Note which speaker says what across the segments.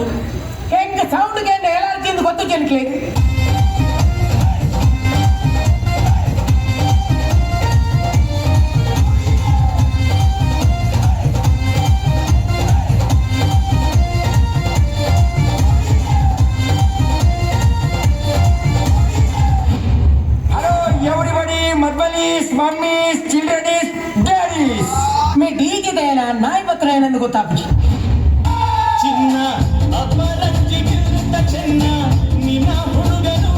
Speaker 1: ಆಪುಂಡು ಹೆಂಗೆ ಸೌಂಡ್ಗೆ ಎಲರ್ಜಿ ಎಂದು ಗೊತ್ತು ಜನಕ್ಕೆ.
Speaker 2: ಮಮ್ಮೀಸ್ ಚಿಲ್ಡ್ರನ್ಸ್ ಡ್ಯಾಡೀಸ್
Speaker 1: ಮೇ ಡಿಜೆ ದೇನ ನಾಯಿ ಪತ್ರ ಏನಂದು ಗೊತ್ತಾಪುಜಿ.
Speaker 3: ಚಿನ್ನ ಅಪರಂಜಿಗಿಂತ ಚೆನ್ನ ನಿನ್ನ ಹುಡುಗನು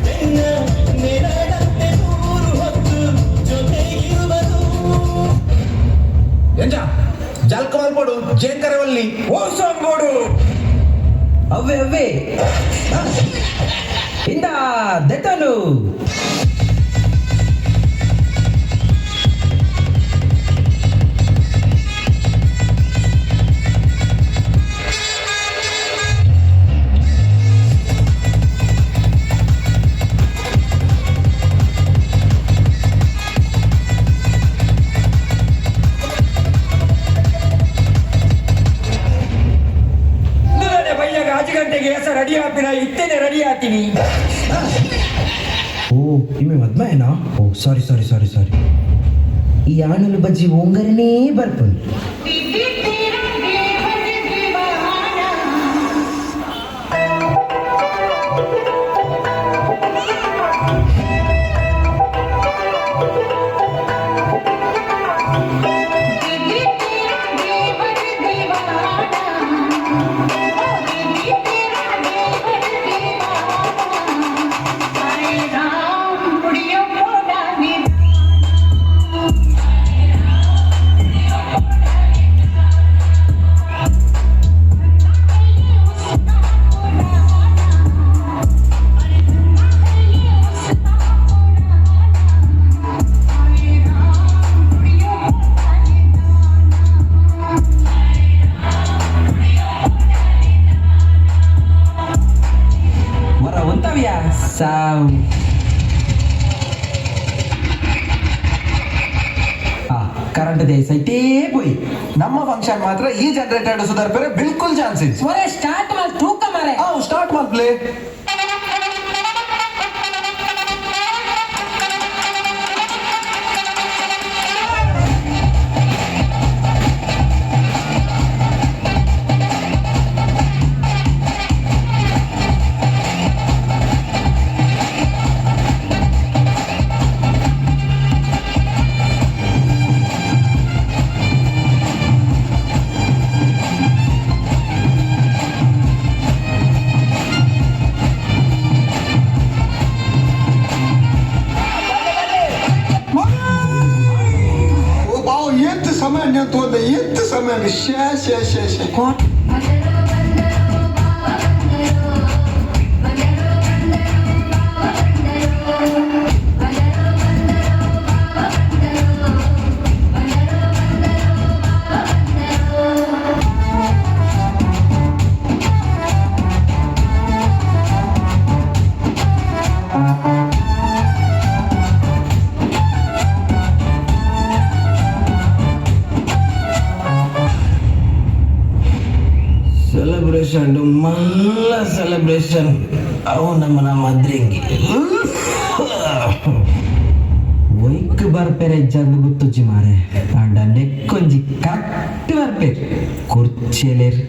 Speaker 3: ಬೆನ್ನ ನೆರಳಂತೆ ನೂರು ಹೊತ್ತು ಜೊತೆಗಿರುವನು.
Speaker 2: ಎಂಜ ಜಲ್ಕ ಮಲ್ಪಡು ಜೇಂಕರವಲ್ಲಿ ಓಸಂಬೋಡು
Speaker 4: ಅವ್ವೆ ಅವ್ವೆ ಇಂದ ದೆತ್ತನು
Speaker 2: ರೆಡಿ ಆಗ್ತೀರಾ? ಇತ್ತೇನೆ ರೆಡಿ ಆಗ್ತೀನಿ.
Speaker 4: ಓ ನಿಮಗೆ ಮದ್ಮೇನಾ? ಓ ಸಾರಿ ಸಾರಿ ಸಾರಿ ಸಾರಿ. ಈ ಆಣಲು ಬಜ್ಜಿ ಓಂಗರನೇ ಬರ್ಪುಂಡು. ಸಾವು ಕರೆಂಟ್ ದೇಶ ಐತೇ ಪೋಯಿ.
Speaker 2: ನಮ್ಮ ಫಂಕ್ಷನ್ ಮಾತ್ರ ಈ ಜನರೇಟರ್ ಸುಧಾರ್ಪರೆ ಬಿಲ್ಕುಲ್ ಚಾನ್ಸ್ ಇದೆ.
Speaker 1: ಒರೆ ಸ್ಟಾರ್ಟ್ ಮಾಡಿ ತೂಕ ಮಾರೆ.
Speaker 2: ಸ್ಟಾರ್ಟ್ ಮಾಡ್ಲೇ.
Speaker 5: Samanya toda yet samanya she
Speaker 4: celebration ಮಲ್ಲ ಸೆಲೆಬ್ರೇಷನ್ ಅವು ನಮ್ಮನ ಮದ್ರಿಂಗಿ ವೈಕ್ ಬರ್ಪೇರೆ ಜಂದು ಗುತ್ತುಜಿ ಮಾರೆ ಅಂಡ ನೆಕ್ಕೊಂಜಿ ಕರೆಕ್ಟ್ ಬರ್ಪೇರ್ ಕುರ್ಚಿಯಲೇರ್